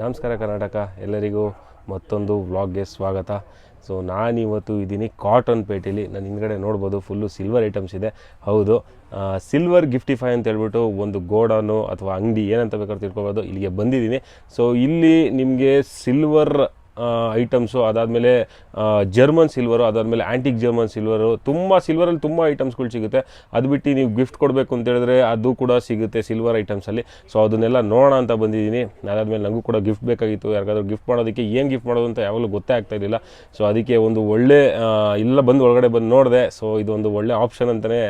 ನಮಸ್ಕಾರ ಕರ್ನಾಟಕ, ಎಲ್ಲರಿಗೂ ಮತ್ತೊಂದು ವ್ಲಾಗ್ಗೆ ಸ್ವಾಗತ. ಸೊ ನಾನಿವತ್ತು ಇದ್ದೀನಿ ಕಾಟನ್ಪೇಟೆಯಲ್ಲಿ. ನಾನು ಹಿಂದ್ಗಡೆ ನೋಡ್ಬೋದು ಫುಲ್ಲು ಸಿಲ್ವರ್ ಐಟಮ್ಸ್ ಇದೆ. ಹೌದು, ಸಿಲ್ವರ್ ಗಿಫ್ಟಿಫೈ ಅಂತ ಹೇಳ್ಬಿಟ್ಟು ಒಂದು ಗೋಡಾನು ಅಥವಾ ಅಂಗಡಿ ಏನಂತ ಬೇಕಾದ್ರೂ ತಿಳ್ಕೊಬೋದು. ಇಲ್ಲಿಗೆ ಬಂದಿದ್ದೀನಿ. ಸೊ ಇಲ್ಲಿ ನಿಮಗೆ ಸಿಲ್ವರ್ ಐಟಮ್ಸು, ಅದಾದಮೇಲೆ ಜರ್ಮನ್ ಸಿಲ್ವರು, ಅದಾದಮೇಲೆ ಆ್ಯಂಟಿಕ್ ಜರ್ಮನ್ ಸಿಲ್ವರು, ಸಿಲ್ವರಲ್ಲಿ ತುಂಬ ಐಟಮ್ಸ್ಗಳು ಸಿಗುತ್ತೆ. ಅದು ಬಿಟ್ಟು ನೀವು ಗಿಫ್ಟ್ ಕೊಡಬೇಕು ಅಂತ ಹೇಳಿದ್ರೆ ಅದು ಕೂಡ ಸಿಗುತ್ತೆ ಸಿಲ್ವರ್ ಐಟಮ್ಸಲ್ಲಿ. ಸೊ ಅದನ್ನೆಲ್ಲ ನೋಡೋಣ ಅಂತ ಬಂದಿದ್ದೀನಿ. ಅದಾದಮೇಲೆ ನನಗೂ ಕೂಡ ಗಿಫ್ಟ್ ಬೇಕಾಗಿತ್ತು. ಯಾರಿಗಾದ್ರೂ ಗಿಫ್ಟ್ ಮಾಡೋದಕ್ಕೆ ಏನು ಗಿಫ್ಟ್ ಮಾಡೋದು ಅಂತ ಯಾವಾಗಲೂ ಗೊತ್ತೇ ಆಗ್ತಾಯಿರಲಿಲ್ಲ. ಸೊ ಅದಕ್ಕೆ ಒಂದು ಒಳ್ಳೆ ಒಳಗಡೆ ಬಂದು ನೋಡಿದೆ. ಸೊ ಇದೊಂದು ಒಳ್ಳೆ ಆಪ್ಷನ್ ಅಂತಲೇ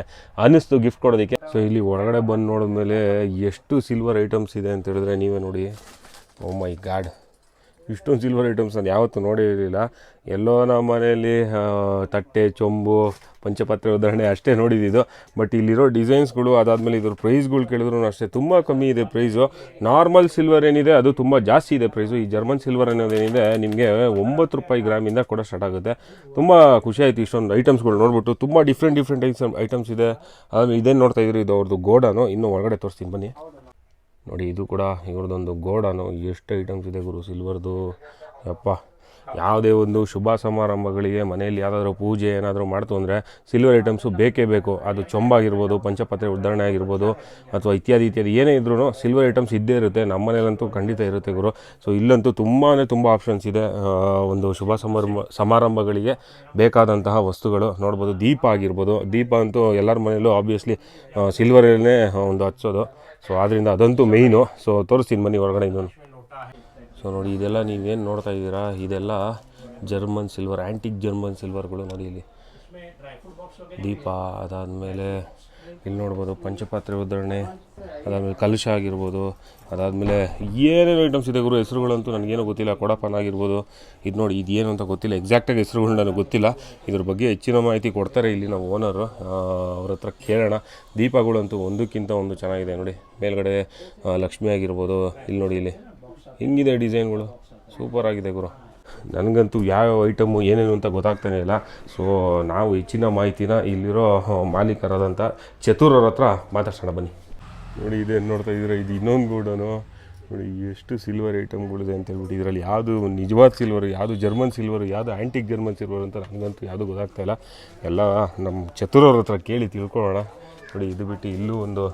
ಅನ್ನಿಸ್ತು ಗಿಫ್ಟ್ ಕೊಡೋದಕ್ಕೆ. ಸೊ ಇಲ್ಲಿ ಒಳಗಡೆ ಬಂದು ನೋಡಿದ್ಮೇಲೆ ಎಷ್ಟು ಸಿಲ್ವರ್ ಐಟಮ್ಸ್ ಇದೆ ಅಂತ ಹೇಳಿದ್ರೆ ನೀವೇ ನೋಡಿ. ಓ ಮೈ ಗಾಡ್, ಇಷ್ಟೊಂದು ಸಿಲ್ವರ್ ಐಟಮ್ಸ್ ನಾನು ಯಾವತ್ತೂ ನೋಡೇ ಇರಲಿಲ್ಲ. ಎಲ್ಲೋ ನಮ್ಮ ಮನೆಯಲ್ಲಿ ತಟ್ಟೆ, ಚೊಂಬು, ಪಂಚಪಾತ್ರೆ ಉದಾಹರಣೆ ಅಷ್ಟೇ ನೋಡಿದ್ದು. ಬಟ್ ಇಲ್ಲಿರೋ ಡಿಸೈನ್ಸ್ಗಳು, ಅದಾದಮೇಲೆ ಇದ್ರ ಪ್ರೈಸ್ಗಳು ಕೇಳಿದ್ರು ಅಷ್ಟೇ ತುಂಬ ಕಮ್ಮಿ ಇದೆ ಪ್ರೈಸು. ನಾರ್ಮಲ್ ಸಿಲ್ವರ್ ಏನಿದೆ ಅದು ತುಂಬ ಜಾಸ್ತಿ ಇದೆ ಪ್ರೈಸು. ಈ ಜರ್ಮನ್ ಸಿಲ್ವರ್ ಅನ್ನೋದೇನಿದೆ ನಿಮಗೆ 9 ರೂಪಾಯಿ ಗ್ರಾಮಿಂದ ಕೂಡ ಸ್ಟಾರ್ಟ್ ಆಗುತ್ತೆ. ತುಂಬ ಖುಷಿ ಆಯಿತು ಇಷ್ಟೊಂದು ಐಟಮ್ಸ್ಗಳು ನೋಡ್ಬಿಟ್ಟು. ತುಂಬ ಡಿಫ್ರೆಂಟ್ ಐಟಮ್ಸ್ ಇದೆ. ಅದಾದಮೇಲೆ ಇದೇನು ನೋಡ್ತಾ ಇದ್ರು, ಇದು ಅವ್ರದ್ದು ಗೋಡಾನು. ಇನ್ನೂ ಒಳಗಡೆ ತೋರಿಸ್ತೀನಿ ಬನ್ನಿ. ನೋಡಿ, ಇದು ಕೂಡ ಇವ್ರದ್ದೊಂದು ಗೋಡಾನು. ಎಷ್ಟು ಐಟಮ್ಸ್ ಇದೆ ಗುರು ಸಿಲ್ವರ್ದು. ಯಪ್ಪ, ಯಾವುದೇ ಒಂದು ಶುಭ ಸಮಾರಂಭಗಳಿಗೆ ಮನೆಯಲ್ಲಿ ಯಾವುದಾದ್ರೂ ಪೂಜೆ ಏನಾದರೂ ಮಾಡ್ತು ಅಂದರೆ ಸಿಲ್ವರ್ ಐಟಮ್ಸು ಬೇಕೇ ಬೇಕು. ಅದು ಚೊಂಬಾಗಿರ್ಬೋದು, ಪಂಚಪಾತ್ರೆ ಉದಾಹರಣೆ ಆಗಿರ್ಬೋದು, ಅಥವಾ ಇತ್ಯಾದಿ ಏನೇ ಇದ್ರೂ ಸಿಲ್ವರ್ ಐಟಮ್ಸ್ ಇದ್ದೇ ಇರುತ್ತೆ. ನಮ್ಮ ಮನೇಲಂತೂ ಖಂಡಿತ ಇರುತ್ತೆ ಗುರು. ಸೊ ಇಲ್ಲಂತೂ ತುಂಬ ಆಪ್ಷನ್ಸ್ ಇದೆ. ಒಂದು ಶುಭ ಸಮಾರಂಭಗಳಿಗೆ ಬೇಕಾದಂತಹ ವಸ್ತುಗಳು ನೋಡ್ಬೋದು. ದೀಪ ಆಗಿರ್ಬೋದು, ದೀಪ ಅಂತೂ ಎಲ್ಲರ ಮನೆಯಲ್ಲೂ ಆಬ್ವಿಯಸ್ಲಿ ಸಿಲ್ವರಲ್ಲೇ ಒಂದು ಹಚ್ಚೋದು. ಸೊ ಆದ್ದರಿಂದ ಅದಂತೂ ಮೇಯ್ನು. ಸೊ ತೋರಿಸ್ತೀನಿ ಬನ್ನಿ ಹೊರಗಡೆ ಇನ್ನೊಂದು. ಸೊ ನೋಡಿ, ಇದೆಲ್ಲ ನೀವೇನು ನೋಡ್ತಾ ಇದ್ದೀರಾ, ಇದೆಲ್ಲ ಜರ್ಮನ್ ಸಿಲ್ವರ್, ಆ್ಯಂಟಿಕ್ ಜರ್ಮನ್ ಸಿಲ್ವರ್ಗಳು. ನೋಡಿ ಇಲ್ಲಿ ದೀಪ, ಅದಾದಮೇಲೆ ಇಲ್ಲಿ ನೋಡ್ಬೋದು ಪಂಚಪಾತ್ರೆ ಉದಾಹರಣೆ, ಅದಾದಮೇಲೆ ಕಲಶ ಆಗಿರ್ಬೋದು, ಅದಾದಮೇಲೆ ಏನೇನು ಐಟಮ್ಸ್ ಇದೆ ಗುರು. ಹೆಸರುಗಳಂತೂ ನನಗೇನೂ ಗೊತ್ತಿಲ್ಲ. ಕೊಡಪನ್ ಆಗಿರ್ಬೋದು. ಇದು ನೋಡಿ, ಇದೇನು ಅಂತ ಗೊತ್ತಿಲ್ಲ, ಎಕ್ಸಾಕ್ಟಾಗಿ ಹೆಸರುಗಳು ನನಗೆ ಗೊತ್ತಿಲ್ಲ. ಇದ್ರ ಬಗ್ಗೆ ಹೆಚ್ಚಿನ ಮಾಹಿತಿ ಕೊಡ್ತಾರೆ ಇಲ್ಲಿ ನಾವು ಓನರು, ಅವ್ರ ಹತ್ರ ಕೇಳೋಣ. ದೀಪಗಳಂತೂ ಒಂದಕ್ಕಿಂತ ಒಂದು ಚೆನ್ನಾಗಿದೆ ನೋಡಿ. ಮೇಲ್ಗಡೆ ಲಕ್ಷ್ಮಿ ಆಗಿರ್ಬೋದು. ಇಲ್ಲಿ ನೋಡಿ, ಇಲ್ಲಿ ಹಿಂಗಿದೆ ಡಿಸೈನ್ಗಳು, ಸೂಪರ್ ಆಗಿದೆ ಗುರು. ನನಗಂತೂ ಯಾವ ಐಟಮು ಏನೇನು ಅಂತ ಗೊತ್ತಾಗ್ತಾನೆ ಇಲ್ಲ. ಸೊ ನಾವು ಹೆಚ್ಚಿನ ಮಾಹಿತಿನ ಇಲ್ಲಿರೋ ಮಾಲೀಕರಾದಂಥ ಚತುರವ್ರ ಹತ್ರ ಮಾತಾಡ್ಸೋಣ ಬನ್ನಿ. ನೋಡಿ, ಇದೇನು ನೋಡ್ತಾ ಇದ್ದೀರಾ, ಇದು ಇನ್ನೊಂದು ಗೋಡನು. ನೋಡಿ ಎಷ್ಟು ಸಿಲ್ವರ್ ಐಟಮ್ಗಳಿದೆ ಅಂತ ಹೇಳ್ಬಿಟ್ಟು. ಇದರಲ್ಲಿ ಯಾವುದು ನಿಜವಾದ ಸಿಲ್ವರು, ಯಾವುದು ಜರ್ಮನ್ ಸಿಲ್ವರು, ಯಾವುದು ಆ್ಯಂಟಿಕ್ ಜರ್ಮನ್ ಸಿಲ್ವರ್ ಅಂತ ನನಗಂತೂ ಯಾವುದೂ ಗೊತ್ತಾಗ್ತಾಯಿಲ್ಲ. ಎಲ್ಲ ನಮ್ಮ ಚತುರವ್ರ ಹತ್ರ ಕೇಳಿ ತಿಳ್ಕೊಳ್ಳೋಣ. ನೋಡಿ, ಇದು ಬಿಟ್ಟು ಇಲ್ಲೂ ಒಂದು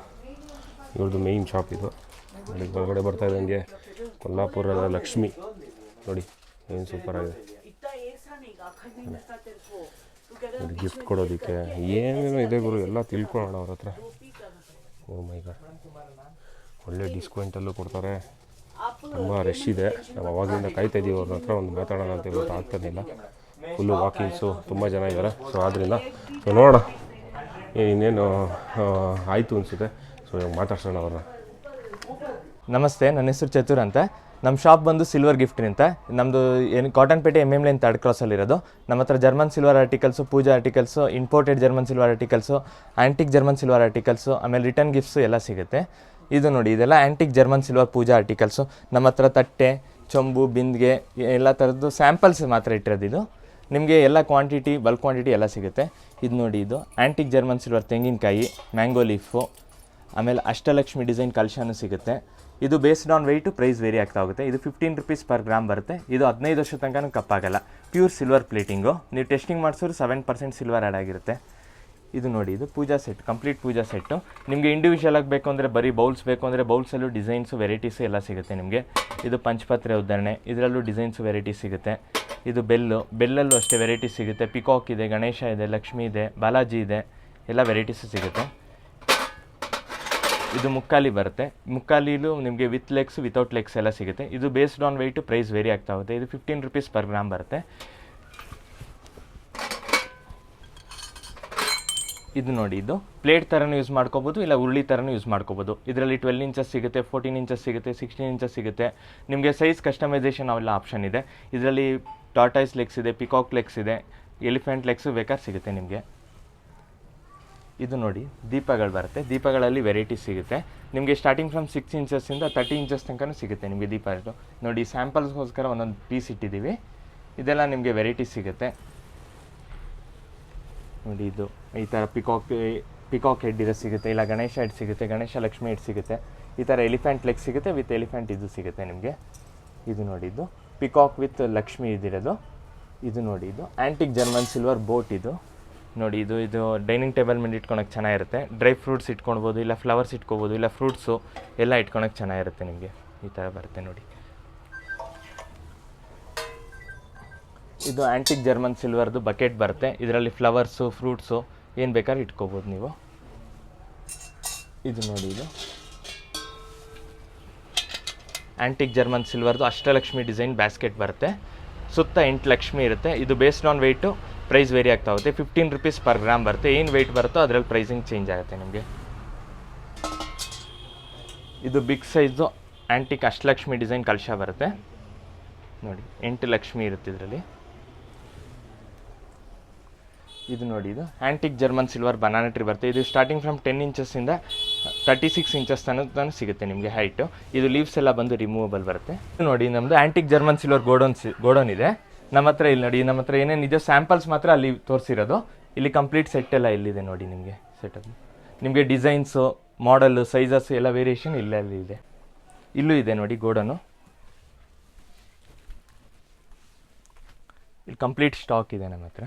ಇವ್ರದ್ದು ಮೇಯ್ನ್ ಶಾಪ್ ಇದು. ನೋಡಿ, ಹೊರಗಡೆ ಬರ್ತಾ ಇದ್ದಂಗೆ ಕೊಲ್ಲಾಪುರದ ಲಕ್ಷ್ಮಿ. ನೋಡಿ ಏನು ಸೂಪರ್ ಆಗಿದೆ. ಗಿಫ್ಟ್ ಕೊಡೋದಕ್ಕೆ ಏನೇನೋ ಇದೆ ಗುರು, ಎಲ್ಲ ತಿಳ್ಕೊಳ್ಳೋಣ ಅವ್ರ ಹತ್ರ. ಓ ಮೈ ಗಾಡ್, ಒಳ್ಳೆ ಡಿಸ್ಕೌಂಟಲ್ಲೂ ಕೊಡ್ತಾರೆ. ತುಂಬ ರಶ್ ಇದೆ. ನಾವು ಅವಾಗಿಂದ ಕಾಯ್ತಾ ಇದ್ದೀವಿ ಅವ್ರ ಹತ್ರ ಒಂದು ಮಾತಾಡೋಣ ಅಂತ ಹೇಳ್ಬಿಟ್ಟು ಆಗ್ತಾನಿಲ್ಲ. ಫುಲ್ಲು ವಾಕಿಂಗ್ಸು, ತುಂಬ ಜನ ಇದ್ದಾರೆ. ಸೊ ಆದ್ದರಿಂದ ಸೊ ನೋಡೋಣ ಇನ್ನೇನು ಆಯಿತು ಅನಿಸುತ್ತೆ. ಸೊ ಮಾತಾಡ್ಸೋಣ ಅವ್ರನ್ನ. ನಮಸ್ತೆ, ನನ್ನ ಹೆಸರು ಚತುರ್ ಅಂತ. ನಮ್ಮ ಶಾಪ್ ಬಂದು ಸಿಲ್ವರ್ ಗಿಫ್ಟ್ರಿ ಅಂತ. ನಮ್ಮದು ಏನು ಕಾಟನ್ಪೇಟೆ MM ಲೈನ್ 3rd ಕ್ರಾಸಲ್ಲಿರೋದು. ನಮ್ಮ ಹತ್ರ German silver articles, puja articles, imported German silver articles, antique German silver articles, ಆಮೇಲೆ ರಿಟರ್ನ್ ಗಿಫ್ಟ್ಸು ಎಲ್ಲ ಸಿಗುತ್ತೆ. ಇದು ನೋಡಿ, ಇದೆಲ್ಲ antique German silver puja articles. ನಮ್ಮ ಹತ್ರ ತಟ್ಟೆ, ಚೊಂಬು, ಬಿಂದಿಗೆ ಎಲ್ಲ ಥರದ್ದು ಸ್ಯಾಂಪಲ್ಸ್ ಮಾತ್ರ ಇಟ್ಟಿರೋದು. ಇದು ನಿಮಗೆ ಎಲ್ಲ ಕ್ವಾಂಟಿಟಿ, ಬಲ್ಕ್ ಕ್ವಾಂಟಿಟಿ ಎಲ್ಲ ಸಿಗುತ್ತೆ. ಇದು ನೋಡಿ, ಇದು ಆ್ಯಂಟಿಕ್ ಜರ್ಮನ್ ಸಿಲ್ವರ್ ತೆಂಗಿನಕಾಯಿ, ಮ್ಯಾಂಗೋ ಲೀಫು, ಆಮೇಲೆ ಅಷ್ಟಲಕ್ಷ್ಮಿ ಡಿಸೈನ್ ಕಲಶನೂ ಸಿಗುತ್ತೆ. ಇದು based on weight price vary ಆಗ್ತಾ ಹೋಗುತ್ತೆ. ಇದು 15 ರೂಪೀಸ್ ಪರ್ ಗ್ರಾಮ್ ಬರುತ್ತೆ. ಇದು 15 ವರ್ಷ ತನಕ ಕಪ್ಪಾಗಲ್ಲ. Pure silver ಪ್ಲೇಟಿಂಗು. ನೀವು ಟೆಸ್ಟಿಂಗ್ ಮಾಡಿಸಿದ್ರೆ 7% ಸಿಲ್ವರ್ ಆ್ಯಡ್ ಆಗಿರುತ್ತೆ. ಇದು ನೋಡಿ, ಇದು ಪೂಜಾ ಸೆಟ್, ಕಂಪ್ಲೀಟ್ ಪೂಜಾ ಸೆಟ್ಟು. ನಿಮಗೆ ಇಂಡಿವಿಜುವಲ್ ಆಗಿ ಬೇಕು ಅಂದರೆ ಬರೀ ಬೌಲ್ಸ್ ಬೇಕು ಅಂದರೆ ಬೌಲ್ಸಲ್ಲೂ ಡಿಸೈನ್ಸು, ವೆರೈಟೀಸು ಎಲ್ಲ ಸಿಗುತ್ತೆ ನಿಮಗೆ. ಇದು ಪಂಚಪಾತ್ರೆ ಉದಾಹರಣೆ, ಇದರಲ್ಲೂ ಡಿಸೈನ್ಸು, ವೆರೈಟೀಸ್ ಸಿಗುತ್ತೆ. ಇದು ಬೆಲ್ಲಲ್ಲೂ ಅಷ್ಟೇ ವೆರೈಟೀಸ್ ಸಿಗುತ್ತೆ. ಪಿಕಾಕ್ ಇದೆ, ಗಣೇಶ ಇದೆ, ಲಕ್ಷ್ಮಿ ಇದೆ, ಬಾಲಾಜಿ ಇದೆ, ಎಲ್ಲ ವೆರೈಟೀಸು ಸಿಗುತ್ತೆ. ಇದು ಮುಕ್ಕಾಲಿ ಬರುತ್ತೆ. ಮುಕ್ಕಾಲಿಲೂ ನಿಮಗೆ ವಿತ್ ಲೆಗ್ಸ್, ವಿತೌಟ್ ಲೆಗ್ಸ್ ಎಲ್ಲ ಸಿಗುತ್ತೆ. ಇದು based on weight price vary ಆಗ್ತಾ ಹೋಗುತ್ತೆ. ಇದು 15 ರೂಪೀಸ್ ಪರ್ ಗ್ರಾಮ್ ಬರುತ್ತೆ. ಇದು ನೋಡಿ, ಇದು ಪ್ಲೇಟ್ ಥರನೂ ಯೂಸ್ ಮಾಡ್ಕೋಬೋದು, ಇಲ್ಲ ಉರುಳಿ ಥರನೂ ಯೂಸ್ ಮಾಡ್ಕೋಬೋದು. ಇದರಲ್ಲಿ 12 ಇಂಚಸ್ ಸಿಗುತ್ತೆ, 14 ಇಂಚಸ್ ಸಿಗುತ್ತೆ, 16 ಇಂಚಸ್ ಸಿಗುತ್ತೆ. ನಿಮಗೆ ಸೈಜ್ ಕಸ್ಟಮೈಸೇಷನ್ ಅವೆಲ್ಲ ಆಪ್ಷನ್ ಇದೆ. ಇದರಲ್ಲಿ ಟಾರ್ಟೈಸ್ ಲೆಗ್ಸ್ ಇದೆ, ಪಿಕಾಕ್ ಲೆಗ್ಸ್ ಇದೆ, ಎಲಿಫೆಂಟ್ ಲೆಗ್ಸು ಬೇಕಾದ್ರೆ ಸಿಗುತ್ತೆ ನಿಮಗೆ. ಇದು ನೋಡಿ, ದೀಪಗಳು ಬರುತ್ತೆ. ದೀಪಗಳಲ್ಲಿ ವೆರೈಟೀಸ್ ಸಿಗುತ್ತೆ ನಿಮಗೆ. ಸ್ಟಾರ್ಟಿಂಗ್ ಫ್ರಮ್ 6 ಇಂಚಸ್ಸಿಂದ 30 ಇಂಚಸ್ ತನಕ ಸಿಗುತ್ತೆ ನಿಮಗೆ ದೀಪ. ನೋಡಿ, ಸ್ಯಾಂಪಲ್ಸ್ಗೋಸ್ಕರ ಒಂದೊಂದು ಪೀಸ್ ಇಟ್ಟಿದ್ದೀವಿ. ಇದೆಲ್ಲ ನಿಮಗೆ ವೆರೈಟೀಸ್ ಸಿಗುತ್ತೆ ನೋಡಿ. ಇದು ಈ ಥರ ಪಿಕಾಕ್ ಹೆಡ್ ಇರೋ ಸಿಗುತ್ತೆ, ಇಲ್ಲ ಗಣೇಶ ಹೆಡ್ ಸಿಗುತ್ತೆ, ಗಣೇಶ ಲಕ್ಷ್ಮಿ ಹೆಡ್ ಸಿಗುತ್ತೆ. ಈ ಥರ ಎಲಿಫೆಂಟ್ ಲೆಗ್ ಸಿಗುತ್ತೆ, ವಿತ್ ಎಲಿಫೆಂಟ್ ಇದು ಸಿಗುತ್ತೆ ನಿಮಗೆ. ಇದು ನೋಡಿ, ಇದು ಪಿಕಾಕ್ ವಿತ್ ಲಕ್ಷ್ಮಿ ಇದಿರೋದು. ಇದು ನೋಡಿ, ಇದು ಆ್ಯಂಟಿಕ್ ಜರ್ಮನ್ ಸಿಲ್ವರ್ ಬೋಟ್. ಇದು ನೋಡಿ, ಇದು ಡೈನಿಂಗ್ ಟೇಬಲ್ ಮೇಲೆ ಇಟ್ಕೊಳಕ್ಕೆ ಚೆನ್ನಾಗಿರುತ್ತೆ. ಡ್ರೈ ಫ್ರೂಟ್ಸ್ ಇಟ್ಕೊಳ್ಬೋದು, ಇಲ್ಲ ಫ್ಲವರ್ಸ್ ಇಟ್ಕೊಬೋದು, ಇಲ್ಲ ಫ್ರೂಟ್ಸು ಎಲ್ಲ ಇಟ್ಕೊಳಕ್ಕೆ ಚೆನ್ನಾಗಿರುತ್ತೆ ನಿಮಗೆ. ಈ ಥರ ಬರುತ್ತೆ ನೋಡಿ. ಇದು ಆ್ಯಂಟಿಕ್ ಜರ್ಮನ್ ಸಿಲ್ವರ್ದು ಬಕೆಟ್ ಬರುತ್ತೆ. ಇದರಲ್ಲಿ ಫ್ಲವರ್ಸು ಫ್ರೂಟ್ಸು ಏನು ಬೇಕಾದ್ರೂ ಇಟ್ಕೋಬೋದು ನೀವು. ಇದು ನೋಡಿ, ಇದು ಆ್ಯಂಟಿಕ್ ಜರ್ಮನ್ ಸಿಲ್ವರ್ದು ಅಷ್ಟಲಕ್ಷ್ಮಿ ಡಿಸೈನ್ ಬ್ಯಾಸ್ಕೆಟ್ ಬರುತ್ತೆ. ಸುತ್ತ 8 ಲಕ್ಷ್ಮಿ ಇರುತ್ತೆ. ಇದು based on weight price vary ಆಗ್ತಾ ಹೋಗುತ್ತೆ. 15 ರುಪೀಸ್ ಪರ್ ಗ್ರಾಮ್ ಬರುತ್ತೆ. ಏನು ವೆಯ್ಟ್ ಬರುತ್ತೋ ಅದರಲ್ಲಿ ಪ್ರೈಸಿಂಗ್ ಚೇಂಜ್ ಆಗುತ್ತೆ ನಿಮಗೆ. ಇದು big size antique Ashtalakshmi design ಕಲಶ ಬರುತ್ತೆ ನೋಡಿ. 8 ಲಕ್ಷ್ಮಿ ಇರುತ್ತೆ ಇದರಲ್ಲಿ. ಇದು ನೋಡಿ, ಇದು antique German silver banana tree ಬರುತ್ತೆ. ಇದು ಸ್ಟಾರ್ಟಿಂಗ್ ಫ್ರಮ್ 10 ಇಂಚಸ್ಸಿಂದ 36 ಇಂಚಸ್ ತನಕ ಸಿಗುತ್ತೆ ನಿಮಗೆ ಹೈಟು. ಇದು ಲೀವ್ಸ್ ಎಲ್ಲ ಬಂದು ರಿಮೂವಬಲ್ ಬರುತ್ತೆ. ಇದು ನೋಡಿ, ನಮ್ಮದು ಆ್ಯಂಟಿಕ್ ಜರ್ಮನ್ ಸಿಲ್ವರ್ ಗೋಡೌನ್ ಇದೆ ನಮ್ಮ ಹತ್ರ. ಇಲ್ಲಿ ನೋಡಿ, ನಮ್ಮ ಹತ್ರ ಏನೇನಿದೆ ಸ್ಯಾಂಪಲ್ಸ್ ಮಾತ್ರ ಅಲ್ಲಿ ತೋರಿಸಿರೋದು. ಇಲ್ಲಿ ಕಂಪ್ಲೀಟ್ ಸೆಟ್ ಎಲ್ಲ ಇಲ್ಲಿದೆ ನೋಡಿ ನಿಮಗೆ. ಸೆಟಪ್ ನಿಮಗೆ ಡಿಸೈನ್ಸು, ಮಾಡಲು, ಸೈಜಸ್ ಎಲ್ಲ ವೇರಿಯೇಷನ್ ಇಲ್ಲಲ್ಲಿ ಇದೆ. ಇಲ್ಲೂ ಇದೆ ನೋಡಿ ಗೋಡೌನು. ಇಲ್ಲಿ ಕಂಪ್ಲೀಟ್ ಸ್ಟಾಕ್ ಇದೆ ನಮ್ಮ ಹತ್ರ.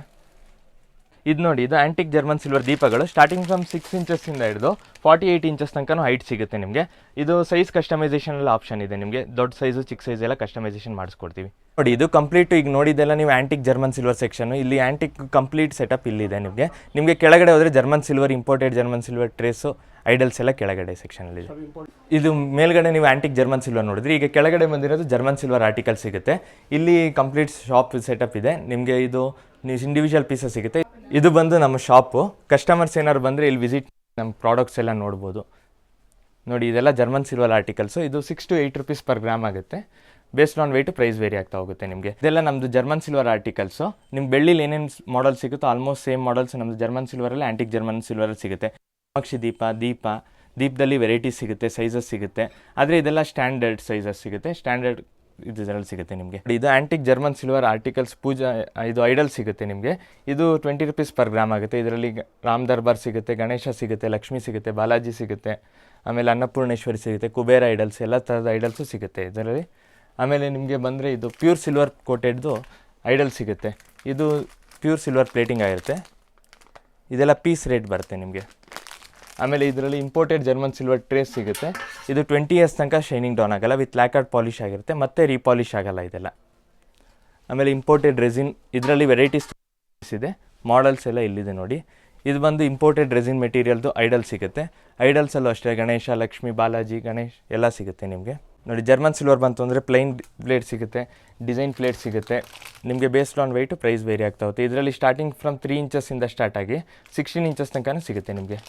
ಇದು ನೋಡಿ, ಇದು ಆ್ಯಂಟಿಕ್ ಜರ್ಮನ್ ಸಿಲ್ವರ್ ದೀಪಗಳು. ಸ್ಟಾರ್ಟಿಂಗ್ ಫ್ರಮ್ 6 ಇಂಚಸ್ಸಿಂದ ಹಿಡಿದು 48 ಇಂಚಸ್ ತನಕ ಹೈಟ್ ಸಿಗುತ್ತೆ ನಿಮಗೆ. ಇದು ಸೈಜ್ ಕಸ್ಟಮೈಸೇಷನ್ ಎಲ್ಲ ಆಪ್ಷನ್ ಇದೆ ನಿಮಗೆ. ದೊಡ್ಡ ಸೈಜು ಚಿಕ್ಕ ಸೈಜ್ ಎಲ್ಲ ಕಸ್ಟಮೈಸೇಷನ್ ಮಾಡಿಸ್ಕೊಡ್ತೀವಿ ನೋಡಿ. ಇದು ಕಂಪ್ಲೀಟ್ ಈಗ ನೋಡಿದ್ದೆಲ್ಲ ನೀವು ಆ್ಯಂಟಿಕ್ ಜರ್ಮನ್ ಸಿಲ್ವರ್ ಸೆಕ್ಷನ್. ಇಲ್ಲಿ ಆ್ಯಂಟಿಕ್ ಕಂಪ್ಲೀಟ್ ಸೆಟಪ್ ಇಲ್ಲಿದೆ ನಿಮಗೆ ಕೆಳಗಡೆ ಹೋದರೆ German silver, imported German silver trays, idols ಎಲ್ಲ ಕೆಳಗಡೆ ಸೆಕ್ಷನಲ್ಲಿ. ಇದು ಮೇಲ್ಗಡೆ ನೀವು ಆ್ಯಂಟಿಕ್ ಜರ್ಮನ್ ಸಿಲ್ವರ್ ನೋಡಿದ್ರಿ. ಈಗ ಕೆಳಗಡೆ ಬಂದಿರೋದು ಜರ್ಮನ್ ಸಿಲ್ವರ್ ಆರ್ಟಿಕಲ್ ಸಿಗುತ್ತೆ. ಇಲ್ಲಿ ಕಂಪ್ಲೀಟ್ ಶಾಪ್ ಸೆಟಪ್ ಇದೆ ನಿಮಗೆ. ಇದು ನೀವು ಇಂಡಿವಿಜುವಲ್ ಪೀಸಸ್ ಸಿಗುತ್ತೆ. ಇದು ಬಂದು ನಮ್ಮ ಶಾಪು. ಕಸ್ಟಮರ್ಸ್ ಏನಾದ್ರು ಬಂದರೆ ಇಲ್ಲಿ ವಿಸಿಟ್ ನಮ್ಮ ಪ್ರಾಡಕ್ಟ್ಸ್ ಎಲ್ಲ ನೋಡ್ಬೋದು ನೋಡಿ. ಇದೆಲ್ಲ ಜರ್ಮನ್ ಸಿಲ್ವರ್ ಆರ್ಟಿಕಲ್ಸು. ಇದು 6 to 8 ರುಪೀಸ್ ಪರ್ ಗ್ರಾಮ್ ಆಗುತ್ತೆ. Based on weight price vary ಆಗ್ತಾ ಹೋಗುತ್ತೆ ನಿಮಗೆ. ಇದೆಲ್ಲ ನಮ್ಮದು ಜರ್ಮನ್ ಸಿಲ್ವರ್ ಆರ್ಟಿಕಲ್ಸು. ನಿಮ್ಮ ಬೆಳ್ಳಿಲಿ ಏನೇನು ಮಾಡಲ್ ಸಿಗುತ್ತೋ ಆಲ್ಮೋಸ್ಟ್ ಸೇಮ್ ಮಾಡಲ್ಸ್ ನಮ್ಮದು ಜರ್ಮನ್ ಸಿಲ್ವರಲ್ಲಿ, ಆ್ಯಂಟಿಕ್ ಜರ್ಮನ್ ಸಿಲ್ವರಲ್ಲಿ ಸಿಗುತ್ತೆ. ಕಾಮಾಕ್ಷಿ ದೀಪದಲ್ಲಿ ವೆರೈಟೀಸ್ ಸಿಗುತ್ತೆ, ಸೈಜಸ್ ಸಿಗುತ್ತೆ. ಆದರೆ ಇದೆಲ್ಲ ಸ್ಟ್ಯಾಂಡರ್ಡ್ ಸೈಜಸ್ ಸಿಗುತ್ತೆ, ಸ್ಟ್ಯಾಂಡರ್ಡ್ ಇದರಲ್ಲಿ ಸಿಗುತ್ತೆ ನಿಮಗೆ. ಇದು ಆ್ಯಂಟಿಕ್ ಜರ್ಮನ್ ಸಿಲ್ವರ್ ಆರ್ಟಿಕಲ್ಸ್ ಪೂಜಾ, ಇದು ಐಡಲ್ ಸಿಗುತ್ತೆ ನಿಮಗೆ. ಇದು 20 ರುಪೀಸ್ ಪರ್ ಗ್ರಾಮ್ ಆಗುತ್ತೆ. ಇದರಲ್ಲಿ ರಾಮ್ ದರ್ಬಾರ್ ಸಿಗುತ್ತೆ, ಗಣೇಶ ಸಿಗುತ್ತೆ, ಲಕ್ಷ್ಮಿ ಸಿಗುತ್ತೆ, ಬಾಲಾಜಿ ಸಿಗುತ್ತೆ, ಆಮೇಲೆ ಅನ್ನಪೂರ್ಣೇಶ್ವರಿ ಸಿಗುತ್ತೆ, ಕುಬೇರ ಐಡಲ್ಸ್ ಎಲ್ಲ ಥರದ ಐಡಲ್ಸು ಸಿಗುತ್ತೆ ಇದರಲ್ಲಿ. ಆಮೇಲೆ ನಿಮಗೆ ಬಂದರೆ ಇದು ಪ್ಯೂರ್ ಸಿಲ್ವರ್ ಕೋಟೆಡ್ದು ಐಡಲ್ ಸಿಗುತ್ತೆ. ಇದು ಪ್ಯೂರ್ ಸಿಲ್ವರ್ ಪ್ಲೇಟಿಂಗ್ ಆಗಿರುತ್ತೆ. ಇದೆಲ್ಲ ಪೀಸ್ ರೇಟ್ ಬರುತ್ತೆ ನಿಮಗೆ. ಆಮೇಲೆ ಇದರಲ್ಲಿ ಇಂಪೋರ್ಟೆಡ್ ಜರ್ಮನ್ ಸಿಲ್ವರ್ ಟ್ರೇಸ್ ಸಿಗುತ್ತೆ. ಇದು 20 years ತನಕ ಶೈನಿಂಗ್ ಡೌನ್ ಆಗಲ್ಲ, ವಿತ್ ಲ್ಯಾಕರ್ಡ್ ಪಾಲಿಷ್ ಆಗಿರುತ್ತೆ, ಮತ್ತೆ ರೀಪಾಲಿಷ್ ಆಗಲ್ಲ ಇದೆಲ್ಲ. ಆಮೇಲೆ ಇಂಪೋರ್ಟೆಡ್ ರೆಸಿನ್, ಇದರಲ್ಲಿ ವೆರೈಟೀಸ್ ಇದೆ, ಮಾಡಲ್ಸ್ ಎಲ್ಲ ಇಲ್ಲಿದೆ ನೋಡಿ. ಇದು ಬಂದು ಇಂಪೋರ್ಟೆಡ್ ರೆಸಿನ್ ಮೆಟೀರಿಯಲ್ದು ಐಡಲ್ ಸಿಗುತ್ತೆ. ಐಡಲ್ಸಲ್ಲೂ ಅಷ್ಟೇ ಗಣೇಶ, ಲಕ್ಷ್ಮಿ, ಬಾಲಾಜಿ, ಗಣೇಶ್ ಎಲ್ಲ ಸಿಗುತ್ತೆ ನಿಮಗೆ ನೋಡಿ. ಜರ್ಮನ್ ಸಿಲ್ವರ್ ಬಂತು ಅಂದರೆ ಪ್ಲೈನ್ ಪ್ಲೇಟ್ ಸಿಗುತ್ತೆ, ಡಿಸೈನ್ ಪ್ಲೇಟ್ ಸಿಗುತ್ತೆ ನಿಮಗೆ. Based on weight price vary ಆಗ್ತಾ ಹೋಗುತ್ತೆ. ಇದರಲ್ಲಿ ಸ್ಟಾರ್ಟಿಂಗ್ ಫ್ರಮ್ 3 ಇಂಚಸ್ಸಿಂದ ಸ್ಟಾರ್ಟ್ ಆಗಿ 16 ಇಂಚಸ್ ತನಕ ಸಿಗುತ್ತೆ ನಿಮಗೆ.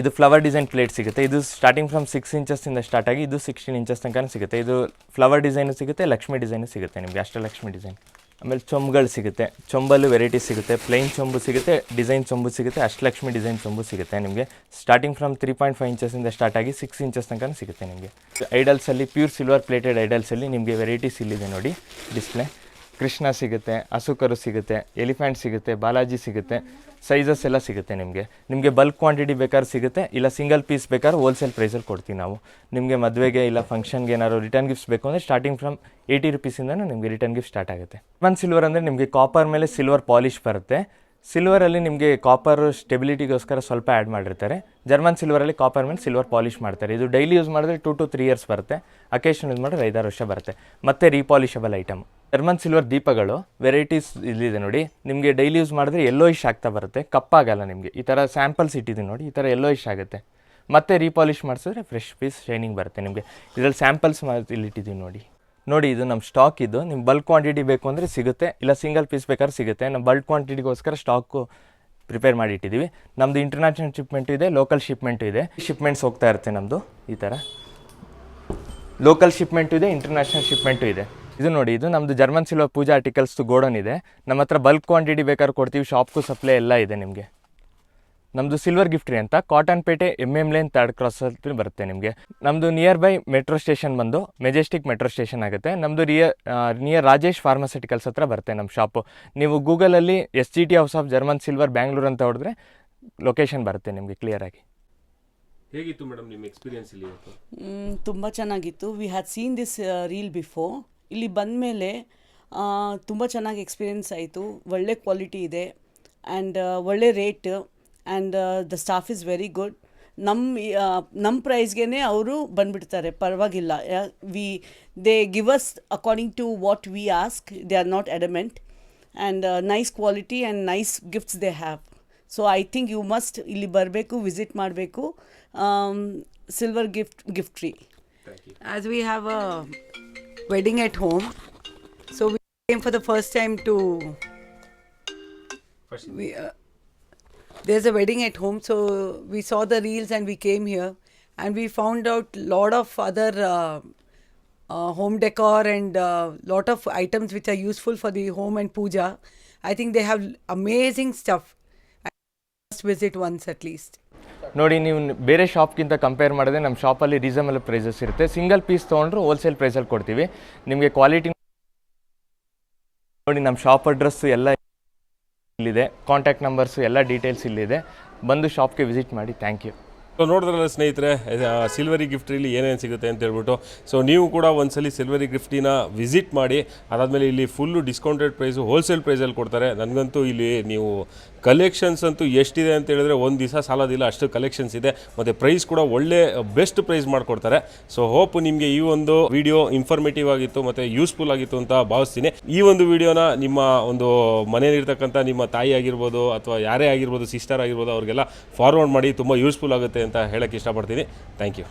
ಇದು ಫ್ಲವರ್ ಡಿಸೈನ್ ಪ್ಲೇಟ್ ಸಿಗುತ್ತೆ. ಇದು ಸ್ಟಾರ್ಟಿಂಗ್ ಫ್ರಮ್ 6 ಇಂಚಸ್ಸಿಂದ ಸ್ಟಾರ್ಟ್ ಆಗಿ ಇದು 16 ಇಂಚಸ್ ತನಕ ಸಿಗುತ್ತೆ. ಇದು ಫ್ಲವರ್ ಡಿಸೈನು ಸಿಗುತ್ತೆ, ಲಕ್ಷ್ಮಿ ಡಿಸೈನು ಸಿಗುತ್ತೆ ನಿಮಗೆ, ಅಷ್ಟಲಕ್ಷ್ಮಿ ಡಿಸೈನ್. ಆಮೇಲೆ ಚೊಂಬುಗಳು ಸಿಗುತ್ತೆ. ಚೊಂಬಲ್ಲೂ ವೆರೈಟೀಸ್ ಸಿಗುತ್ತೆ. ಪ್ಲೈನ್ ಚೊಂಬು ಸಿಗುತ್ತೆ, ಡಿಸೈನ್ ಚೊಂಬು ಸಿಗುತ್ತೆ, ಅಷ್ಟಲಕ್ಷ್ಮಿ ಡಿಸೈನ್ ಚೊಂಬು ಸಿಗುತ್ತೆ ನಿಮಗೆ. ಸ್ಟಾರ್ಟಿಂಗ್ ಫ್ರಮ್ 3.5 ಇಂಚಸ್ಸಿಂದ ಸ್ಟಾರ್ಟ್ ಆಗಿ 6 ಇಂಚಸ್ ತನಕ ಸಿಗುತ್ತೆ ನಿಮಗೆ. ಐಡಲ್ಸಲ್ಲಿ ಪ್ಯೂರ್ ಸಿಲ್ವರ್ ಪ್ಲೇಟೆಡ್ ಐಡಲ್ಸಲ್ಲಿ ನಿಮಗೆ ವೆರೈಟೀಸ್ ಇಲ್ಲಿದೆ ನೋಡಿ ಡಿಸ್ಪ್ಲೇ. ಕೃಷ್ಣ ಸಿಗುತ್ತೆ, ಅಸುಕರು ಸಿಗುತ್ತೆ, ಎಲಿಫೆಂಟ್ ಸಿಗುತ್ತೆ, ಬಾಲಾಜಿ ಸಿಗುತ್ತೆ, ಸೈಜಸ್ ಎಲ್ಲ ಸಿಗುತ್ತೆ ನಿಮಗೆ ಬಲ್ಕ್ ಕ್ವಾಂಟಿಟಿ ಬೇಕಾದ್ರೆ ಸಿಗುತ್ತೆ, ಇಲ್ಲ ಸಿಂಗಲ್ ಪೀಸ್ ಬೇಕಾದ್ರೆ ಹೋಲ್ಸೇಲ್ ಪ್ರೈಸಲ್ಲಿ ಕೊಡ್ತೀವಿ ನಾವು. ನಿಮಗೆ ಮದುವೆಗೆ ಇಲ್ಲ ಫಂಕ್ಷನ್ಗೆ ಏನಾದ್ರು ರಿಟರ್ನ್ ಗಿಫ್ಟ್ಸ್ ಬೇಕು ಅಂದರೆ ಸ್ಟಾರ್ಟಿಂಗ್ ಫ್ರಮ್ 80 ರುಪೀಸಿಂದನೂ ನಿಮಗೆ ರಿಟರ್ನ್ ಗಿಫ್ಟ್ ಸ್ಟಾರ್ಟ್ ಆಗುತ್ತೆ. ಜರ್ಮನ್ ಸಿಲ್ವರ್ ಅಂದರೆ ನಿಮಗೆ ಕಾಪರ್ ಮೇಲೆ ಸಿಲ್ವರ್ ಪಾಲಿಷ್ ಬರುತ್ತೆ. ಸಿಲ್ವರಲ್ಲಿ ನಿಮಗೆ ಕಾಪರ್ ಸ್ಟೆಬಿಲಿಟಿಗೋಸ್ಕರ ಸ್ವಲ್ಪ ಆ್ಯಡ್ ಮಾಡಿರ್ತಾರೆ. ಜರ್ಮನ್ ಸಿಲ್ವರಲ್ಲಿ ಕಾಪರ್ ಮೇಲೆ ಸಿಲ್ವರ್ ಪಾಲಿಷ್ ಮಾಡ್ತಾರೆ. ಇದು ಡೈಲಿ ಯೂಸ್ ಮಾಡಿದ್ರೆ 2 to 3 years ಬರುತ್ತೆ. ಅಕೇಶನ್ ಯೂಸ್ ಮಾಡಿದ್ರೆ 5-6 ವರ್ಷ ಬರುತ್ತೆ. ಮತ್ತೆ ರೀಪಾಲಿಷಬಲ್ ಐಟಮ್. ಜರ್ಮನ್ ಸಿಲ್ವರ್ ದೀಪಗಳು ವೆರೈಟೀಸ್ ಇಲ್ಲಿದೆ ನೋಡಿ. ನಿಮಗೆ ಡೈಲಿ ಯೂಸ್ ಮಾಡಿದ್ರೆ ಯೆಲ್ಲೋಯಿಶ್ ಆಗ್ತಾ ಬರುತ್ತೆ, ಕಪ್ಪಾಗಲ್ಲ ನಿಮಗೆ. ಈ ಥರ ಸ್ಯಾಂಪಲ್ಸ್ ಇಟ್ಟಿದ್ದೀನಿ ನೋಡಿ, ಈ ಥರ ಯೆಲ್ಲೋಯಿಶ್ ಆಗುತ್ತೆ. ಮತ್ತೆ ರೀಪಾಲಿಷ್ ಮಾಡಿಸಿದ್ರೆ ಫ್ರೆಶ್ ಪೀಸ್ ಶೈನಿಂಗ್ ಬರುತ್ತೆ ನಿಮಗೆ. ಇದರಲ್ಲಿ ಸ್ಯಾಂಪಲ್ಸ್ ಇಲ್ಲಿ ಇಟ್ಟಿದ್ದೀನಿ ನೋಡಿ. ಇದು ನಮ್ಮ ಸ್ಟಾಕ್. ಇದು ನಿಮ್ಮ ಬಲ್ಕ್ ಕ್ವಾಂಟಿಟಿ ಬೇಕು ಅಂದರೆ ಸಿಗುತ್ತೆ, ಇಲ್ಲ ಸಿಂಗಲ್ ಪೀಸ್ ಬೇಕಾದ್ರೆ ಸಿಗುತ್ತೆ. ನಮ್ಮ ಬಲ್ಕ್ ಕ್ವಾಂಟಿಟಿಗೋಸ್ಕರ ಸ್ಟಾಕು ಪ್ರಿಪೇರ್ ಮಾಡಿ ಇಟ್ಟಿದ್ದೀವಿ. ನಮ್ಮದು ಇಂಟರ್ನ್ಯಾಷನಲ್ ಶಿಪ್ಮೆಂಟು ಇದೆ, ಲೋಕಲ್ ಶಿಪ್ಮೆಂಟು ಇದೆ. ಶಿಪ್ಮೆಂಟ್ಸ್ ಹೋಗ್ತಾ ಇರುತ್ತೆ ನಮ್ಮದು. ಈ ಥರ ಲೋಕಲ್ ಶಿಪ್ಮೆಂಟು ಇದೆ, ಇಂಟರ್ನ್ಯಾಷನಲ್ ಶಿಪ್ಮೆಂಟು ಇದೆ. ಇದು ನೋಡಿ, ಇದು ನಮ್ಮದು ಜರ್ಮನ್ ಸಿಲ್ವರ್ ಪೂಜಾ ಆರ್ಟಿಕಲ್ಸ್ದು ಗೋಡನ್ ಇದೆ. ನಮ್ಮ ಹತ್ರ ಬಲ್ಕ್ ಕ್ವಾಂಟಿಟಿ ಬೇಕಾದ್ರೆ ಕೊಡ್ತೀವಿ. ಶಾಪ್ಗೂ ಸಪ್ಲೈ ಎಲ್ಲ ಇದೆ ನಿಮಗೆ. ನಮ್ಮದು ಸಿಲ್ವರ್ ಗಿಫ್ಟ್ರಿ ಅಂತ Cottonpet MM lane 3rd cross ಅಲ್ಲಿ ಬರುತ್ತೆ ನಿಮಗೆ. ನಮ್ಮದು ನಿಯರ್ ಬೈ ಮೆಟ್ರೋ ಸ್ಟೇಷನ್ ಬಂದು ಮೆಜೆಸ್ಟಿಕ್ ಮೆಟ್ರೋ ಸ್ಟೇಷನ್ ಆಗುತ್ತೆ. ನಮ್ಮದು ನಿಯರ್ ರಾಜೇಶ್ ಫಾರ್ಮಾಸ್ಯೂಟಿಕಲ್ಸ್ ಹತ್ರ ಬರುತ್ತೆ ನಮ್ಮ ಶಾಪು. ನೀವು ಗೂಗಲಲ್ಲಿ SGT house of German silver Bangalore ಅಂತ ಹೊಡೆದ್ರೆ ಲೊಕೇಶನ್ ಬರುತ್ತೆ ನಿಮಗೆ ಕ್ಲಿಯರ್ ಆಗಿ. ಹೇಗಿತ್ತು ಮೇಡಮ್ ನಿಮ್ಮ ಎಕ್ಸ್ಪೀರಿಯನ್ಸ್ ಇಲ್ಲಿ? ತುಂಬ ಚೆನ್ನಾಗಿತ್ತು. We had seen this reel before ಇಲ್ಲಿ ಬಂದ ಮೇಲೆ ತುಂಬ ಚೆನ್ನಾಗಿ ಎಕ್ಸ್ಪೀರಿಯೆನ್ಸ್ ಆಯಿತು. ಒಳ್ಳೆ ಕ್ವಾಲಿಟಿ ಇದೆ ಆ್ಯಂಡ್ ಒಳ್ಳೆ rate and the staff is very good. ನಮ್ಮ ಪ್ರೈಸ್ಗೆ ಅವರು ಬಂದುಬಿಡ್ತಾರೆ, ಪರವಾಗಿಲ್ಲ. They give us according to what we ask. They are not adamant and nice quality and nice gifts they have. So I think you must ಇಲ್ಲಿ ಬರಬೇಕು, visit ಮಾಡಬೇಕು silver ಗಿಫ್ಟ್ರಿ. As we have a wedding at home, so we came for the first time to there's a wedding at home, so we saw the reels and we came here and we found out lot of other home decor and lot of items which are useful for the home and puja. I think they have amazing stuff. I must visit once at least. ನೋಡಿ, ನೀವು ಬೇರೆ ಶಾಪ್ಗಿಂತ compare ಮಾಡಿದ್ರೆ ನಮ್ಮ ಶಾಪಲ್ಲಿ reasonable prices ಇರುತ್ತೆ. Single piece ತೊಗೊಂಡ್ರು wholesale ಪ್ರೈಸಲ್ಲಿ ಕೊಡ್ತೀವಿ. ನಿಮಗೆ ಕ್ವಾಲಿಟಿ ನೋಡಿ, ನಮ್ಮ ಶಾಪ್ ಅಡ್ರೆಸ್ಸು ಎಲ್ಲ ಇಲ್ಲಿದೆ, ಕಾಂಟ್ಯಾಕ್ಟ್ ನಂಬರ್ಸು ಎಲ್ಲ ಡೀಟೇಲ್ಸ್ ಇಲ್ಲಿದೆ. ಬಂದು ಶಾಪ್ಗೆ ವಿಸಿಟ್ ಮಾಡಿ. Thank you. ಸೊ ನೋಡಿದ್ರಲ್ಲ ಸ್ನೇಹಿತರೆ, ಸಿಲ್ವರಿ ಗಿಫ್ಟ್ರಿಲಿ ಏನೇನು ಸಿಗುತ್ತೆ ಅಂತ ಹೇಳ್ಬಿಟ್ಟು. ಸೊ ನೀವು ಕೂಡ ಒಂದ್ಸಲಿ ಸಿಲ್ವರಿ ಗಿಫ್ಟಿನ ವಿಸಿಟ್ ಮಾಡಿ. ಅದಾದಮೇಲೆ ಇಲ್ಲಿ ಫುಲ್ಲು ಡಿಸ್ಕೌಂಟೆಡ್ ಪ್ರೈಸು, ಹೋಲ್ಸೇಲ್ ಪ್ರೈಸಲ್ಲಿ ಕೊಡ್ತಾರೆ. ನನಗಂತೂ ಇಲ್ಲಿ ನೀವು ಕಲೆಕ್ಷನ್ಸ್ ಅಂತೂ ಎಷ್ಟಿದೆ ಅಂತ ಹೇಳಿದ್ರೆ ಒಂದು ದಿವಸ ಸಾಲೋದಿಲ್ಲ, ಅಷ್ಟು ಕಲೆಕ್ಷನ್ಸ್ ಇದೆ. ಮತ್ತು ಪ್ರೈಸ್ ಕೂಡ ಒಳ್ಳೆ ಬೆಸ್ಟ್ ಪ್ರೈಸ್ ಮಾಡಿಕೊಡ್ತಾರೆ. ಸೊ ಹೋಪ್ ನಿಮಗೆ ಈ ಒಂದು ವಿಡಿಯೋ ಇನ್ಫಾರ್ಮೇಟಿವ್ ಆಗಿತ್ತು ಮತ್ತು ಯೂಸ್ಫುಲ್ ಆಗಿತ್ತು ಅಂತ ಭಾವಿಸ್ತೀನಿ. ಈ ಒಂದು ವಿಡಿಯೋನ ನಿಮ್ಮ ಒಂದು ಮನೆಯಲ್ಲಿರ್ತಕ್ಕಂಥ ನಿಮ್ಮ ತಾಯಿ ಆಗಿರ್ಬೋದು ಅಥವಾ ಯಾರೇ ಆಗಿರ್ಬೋದು, ಸಿಸ್ಟರ್ ಆಗಿರ್ಬೋದು, ಅವ್ರಿಗೆಲ್ಲ ಫಾರ್ವರ್ಡ್ ಮಾಡಿ. ತುಂಬ ಯೂಸ್ಫುಲ್ ಆಗುತ್ತೆ ಅಂತ ಹೇಳೋಕ್ಕೆ ಇಷ್ಟಪಡ್ತೀನಿ. Thank you.